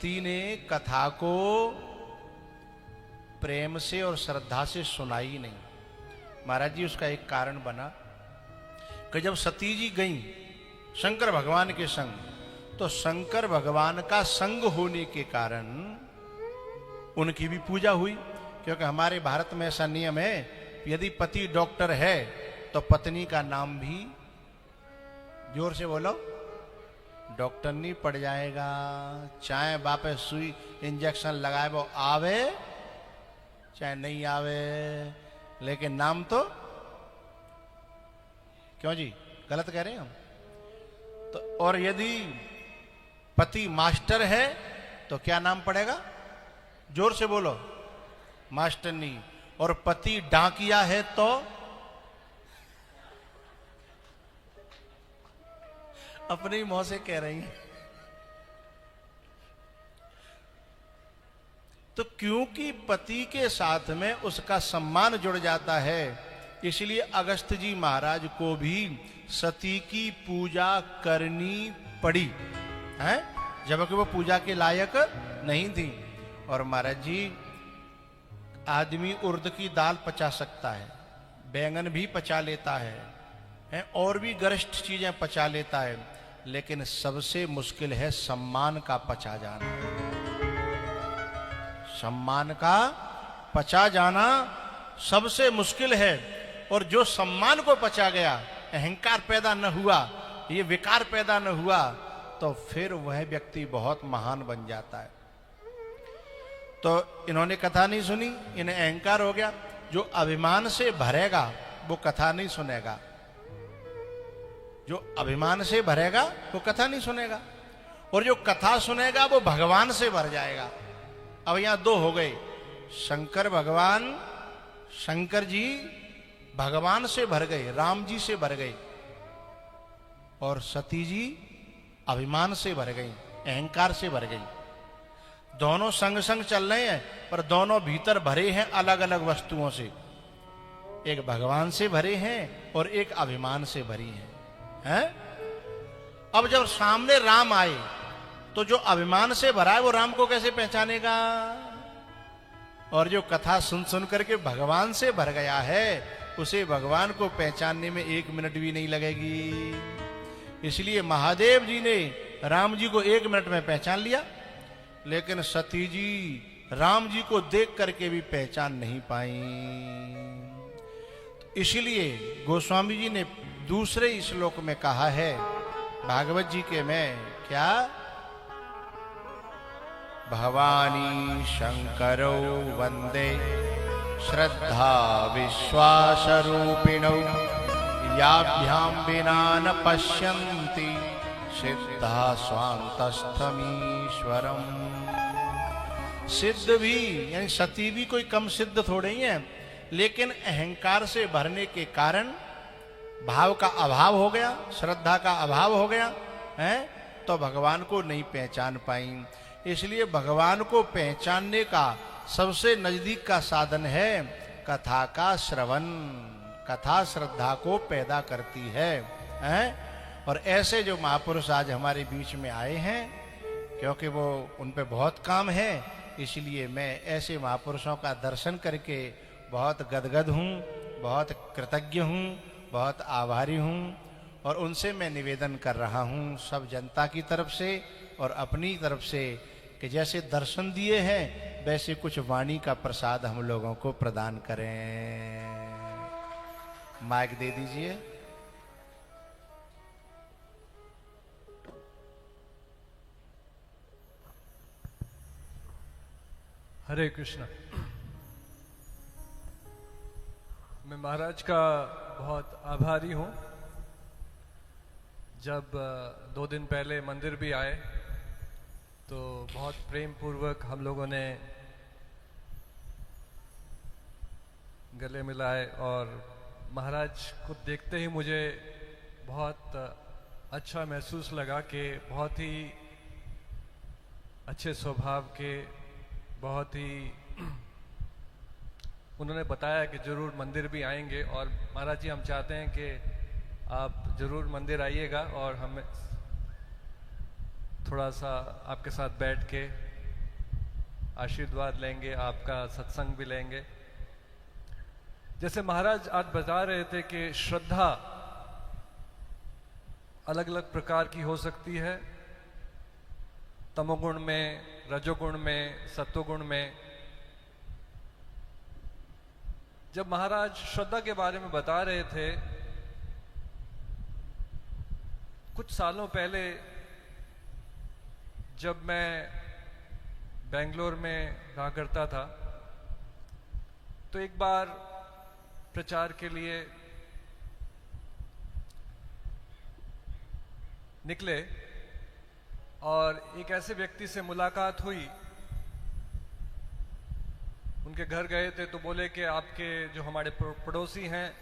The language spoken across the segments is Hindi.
व्यक्ति ने कथा को प्रेम से और श्रद्धा से सुनाई नहीं। महाराज जी उसका एक कारण बना कि जब सती जी गईं शंकर भगवान के संग, तो शंकर भगवान का संग होने के कारण उनकी भी पूजा हुई। क्योंकि हमारे भारत में ऐसा नियम है, यदि पति डॉक्टर है तो पत्नी का नाम भी, जोर से बोलो, डॉक्टर नहीं पड़ जाएगा। चाहे बापे सुई इंजेक्शन लगाए वो आवे चाहे नहीं आवे, लेकिन नाम तो, क्यों जी गलत कह रहे हैं हम तो। और यदि पति मास्टर है तो क्या नाम पड़ेगा, जोर से बोलो, मास्टरनी। और पति डाकिया है तो अपनी मुंह से कह रही हैं। तो क्योंकि पति के साथ में उसका सम्मान जुड़ जाता है, इसलिए अगस्त्य जी महाराज को भी सती की पूजा करनी पड़ी है, जबकि वो पूजा के लायक नहीं थी। और महाराज जी, आदमी उर्द की दाल पचा सकता है, बैंगन भी पचा लेता है, और भी गरिष्ठ चीजें पचा लेता है, लेकिन सबसे मुश्किल है सम्मान का पचा जाना। सम्मान का पचा जाना सबसे मुश्किल है। और जो सम्मान को पचा गया, अहंकार पैदा न हुआ, ये विकार पैदा न हुआ, तो फिर वह व्यक्ति बहुत महान बन जाता है। तो इन्होंने कथा नहीं सुनी, इन्हें अहंकार हो गया। जो अभिमान से भरेगा वो कथा नहीं सुनेगा, जो अभिमान से भरेगा वो कथा नहीं सुनेगा, और जो कथा सुनेगा वो भगवान से भर जाएगा। अब यहां दो हो गए, शंकर भगवान, शंकर जी भगवान से भर गए, राम जी से भर गए, और सती जी अभिमान से भर गई, अहंकार से भर गई। दोनों संग संग चल रहे हैं, पर दोनों भीतर भरे हैं अलग अलग वस्तुओं से। एक भगवान से भरे हैं और एक अभिमान से भरी हैं। अब जब सामने राम आए तो जो अभिमान से भरा है वो राम को कैसे पहचानेगा? और जो कथा सुन सुन करके भगवान से भर गया है, उसे भगवान को पहचानने में 1 मिनट भी नहीं लगेगी। इसलिए महादेव जी ने राम जी को 1 मिनट में पहचान लिया, लेकिन सती जी राम जी को देख करके भी पहचान नहीं पाई। इसलिए गोस्वामी जी ने दूसरे श्लोक में कहा है भागवत जी के में, क्या? भवानी शंकरौ वंदे श्रद्धा विश्वास रूपिणौ, याभ्याम बिना न पश्यन्ति सिद्धा स्वांतस्थमीश्वरम। सिद्ध भी यानी सती भी कोई कम सिद्ध थोड़े ही है, लेकिन अहंकार से भरने के कारण भाव का अभाव हो गया, श्रद्धा का अभाव हो गया है, तो भगवान को नहीं पहचान पाई। इसलिए भगवान को पहचानने का सबसे नजदीक का साधन है कथा का श्रवण। कथा श्रद्धा को पैदा करती है। और ऐसे जो महापुरुष आज हमारे बीच में आए हैं, क्योंकि वो उन पे बहुत काम है, इसलिए मैं ऐसे महापुरुषों का दर्शन करके बहुत गदगद हूँ, बहुत कृतज्ञ हूँ, बहुत आभारी हूँ। और उनसे मैं निवेदन कर रहा हूँ सब जनता की तरफ से और अपनी तरफ से, कि जैसे दर्शन दिए हैं वैसे कुछ वाणी का प्रसाद हम लोगों को प्रदान करें। माइक दे दीजिए। हरे कृष्ण। मैं महाराज का बहुत आभारी हूँ। जब 2 दिन पहले मंदिर भी आए तो बहुत प्रेम पूर्वक हम लोगों ने गले मिलाए, और महाराज को देखते ही मुझे बहुत अच्छा महसूस लगा कि बहुत ही अच्छे स्वभाव के, बहुत ही उन्होंने बताया कि जरूर मंदिर भी आएंगे, और महाराज जी हम चाहते हैं कि आप जरूर मंदिर आइएगा और हमें थोड़ा सा आपके साथ बैठ के आशीर्वाद लेंगे, आपका सत्संग भी लेंगे। जैसे महाराज आज बता रहे थे कि श्रद्धा अलग अलग प्रकार की हो सकती है, तमोगुण में, रजोगुण में, सत्वगुण में। जब महाराज श्रद्धा के बारे में बता रहे थे, कुछ सालों पहले जब मैं बेंगलोर में रहा करता था, तो एक बार प्रचार के लिए निकले और एक ऐसे व्यक्ति से मुलाकात हुई। उनके घर गए थे तो बोले कि आपके जो हमारे पड़ोसी हैं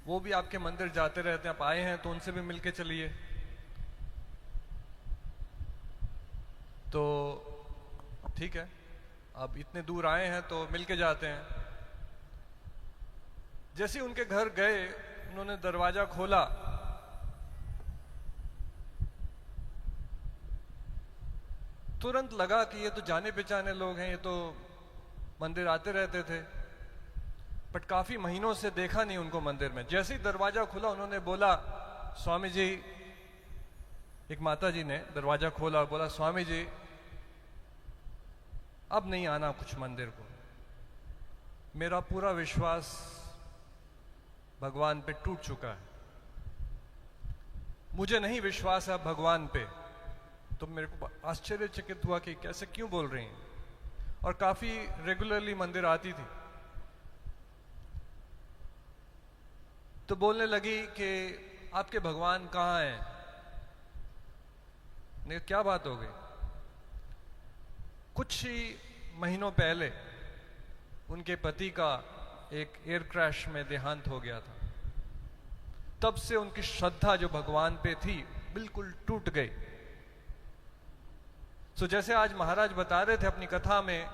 वो भी आपके मंदिर जाते रहते हैं, आप आए हैं तो उनसे भी मिलके चलिए। तो ठीक है, अब इतने दूर आए हैं तो मिलके जाते हैं। जैसे ही उनके घर गए, उन्होंने दरवाजा खोला, तुरंत लगा कि ये तो जाने पहचाने लोग हैं, ये तो मंदिर आते रहते थे, बट काफी महीनों से देखा नहीं उनको मंदिर में। जैसे ही दरवाजा खुला, उन्होंने बोला, स्वामी जी, एक माता जी ने दरवाजा खोला और बोला, स्वामी जी अब नहीं आना कुछ मंदिर को, मेरा पूरा विश्वास भगवान पे टूट चुका है, मुझे नहीं विश्वास है भगवान पे। तो मेरे को आश्चर्यचकित हुआ कि कैसे, क्यों बोल रही हैं, और काफी रेगुलरली मंदिर आती थी। तो बोलने लगी कि आपके भगवान कहाँ हैं? नहीं, क्या बात हो गई? कुछ ही महीनों पहले उनके पति का एक एयर क्रैश में देहांत हो गया था। तब से उनकी श्रद्धा जो भगवान पे थी बिल्कुल टूट गई। सो जैसे आज महाराज बता रहे थे अपनी कथा में,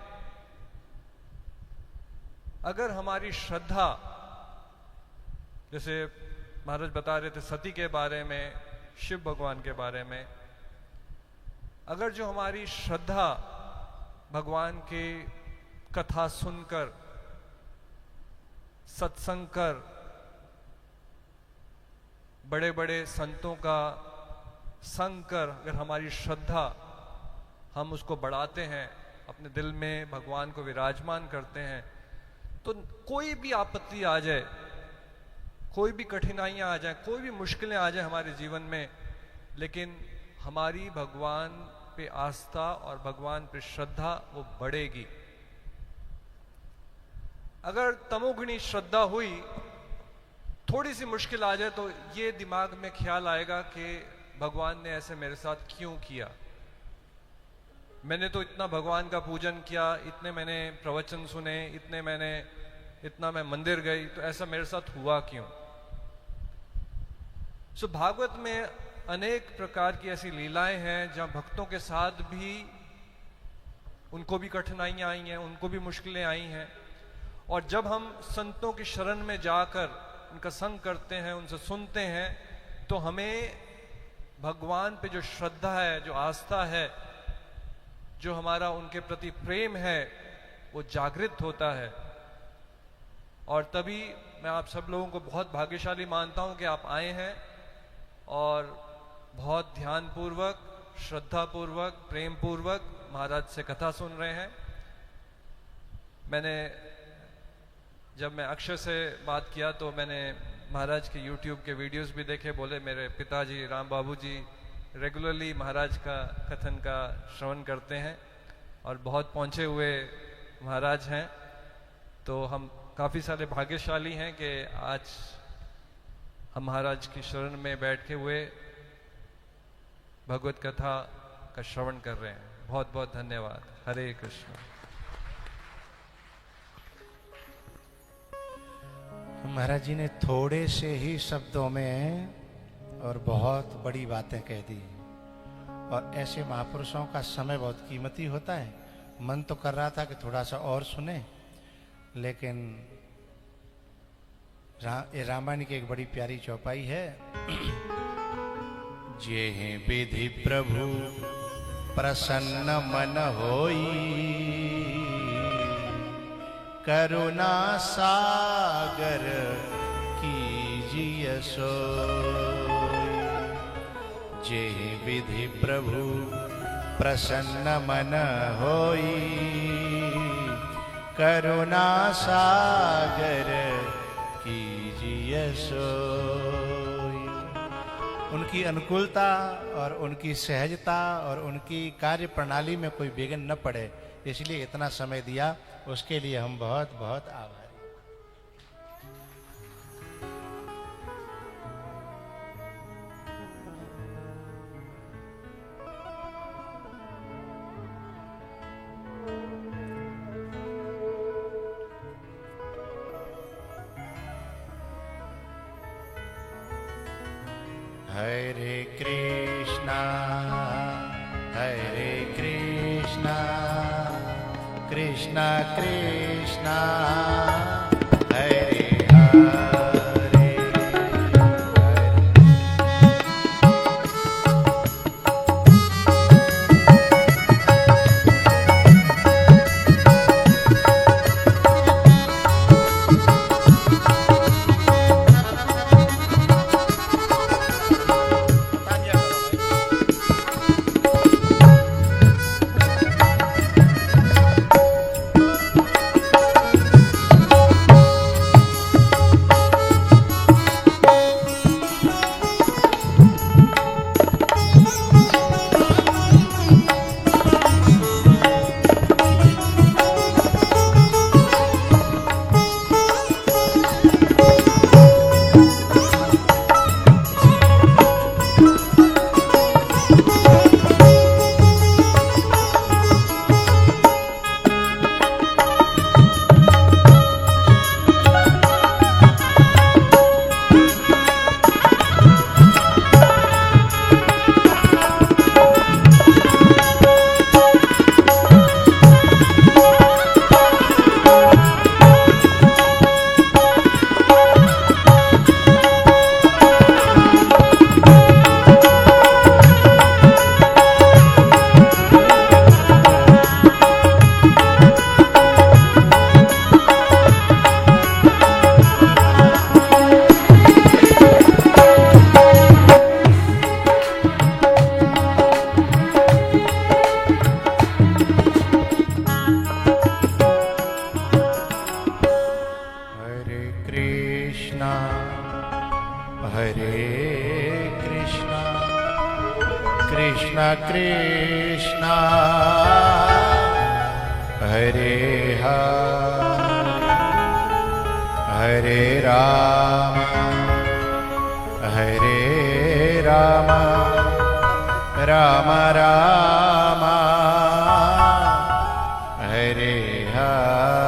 अगर हमारी श्रद्धा, जैसे महाराज बता रहे थे सती के बारे में, शिव भगवान के बारे में, अगर जो हमारी श्रद्धा भगवान की कथा सुनकर, सत्संग कर, बड़े बड़े संतों का संग कर, अगर हमारी श्रद्धा हम उसको बढ़ाते हैं, अपने दिल में भगवान को विराजमान करते हैं, तो कोई भी आपत्ति आ जाए, कोई भी कठिनाइयां आ जाए, कोई भी मुश्किलें आ जाए हमारे जीवन में, लेकिन हमारी भगवान पे आस्था और भगवान पे श्रद्धा वो बढ़ेगी। अगर तमोगुणी श्रद्धा हुई, थोड़ी सी मुश्किल आ जाए तो ये दिमाग में ख्याल आएगा कि भगवान ने ऐसे मेरे साथ क्यों किया, मैंने तो इतना भगवान का पूजन किया, इतने मैंने प्रवचन सुने, इतना मैं मंदिर गई, तो ऐसा मेरे साथ हुआ क्यों? सो भागवत में अनेक प्रकार की ऐसी लीलाएं हैं जहां भक्तों के साथ भी उनको भी कठिनाइयां आई हैं, उनको भी मुश्किलें आई हैं, और जब हम संतों की शरण में जाकर उनका संग करते हैं, उनसे सुनते हैं, तो हमें भगवान पे जो श्रद्धा है, जो आस्था है, जो हमारा उनके प्रति प्रेम है, वो जागृत होता है। और तभी मैं आप सब लोगों को बहुत भाग्यशाली मानता हूं कि आप आए हैं और बहुत ध्यानपूर्वक, श्रद्धापूर्वक, प्रेम पूर्वक महाराज से कथा सुन रहे हैं। जब मैं अक्षय से बात किया तो मैंने महाराज के YouTube के वीडियोस भी देखे। बोले मेरे पिताजी राम बाबू जी रेगुलरली महाराज का कथन का श्रवण करते हैं और बहुत पहुँचे हुए महाराज हैं, तो हम काफ़ी सारे भाग्यशाली हैं कि आज हम महाराज की शरण में बैठे हुए भगवत कथा का श्रवण कर रहे हैं। बहुत बहुत धन्यवाद। हरे कृष्ण। महाराज जी ने थोड़े से ही शब्दों में और बहुत बड़ी बातें कह दी, और ऐसे महापुरुषों का समय बहुत कीमती होता है। मन तो कर रहा था कि थोड़ा सा और सुने, लेकिन रामायण की एक बड़ी प्यारी चौपाई है, जेहि विधि प्रभु प्रसन्न मन होई, करुणा सागर कीजिए सोई। जे विधि प्रभु प्रसन्न मन होई, करुणा सागर कीजिए सोई। उनकी अनुकूलता और उनकी सहजता और उनकी कार्य प्रणाली में कोई विघ्न न पड़े, इसलिए इतना समय दिया, उसके लिए हम बहुत बहुत आभारी। हरे कृष्णा कृष्णा कृष्णा हरे हरे। कृष्णा कृष्णा हरे हरे राम राम राम हरे हरे।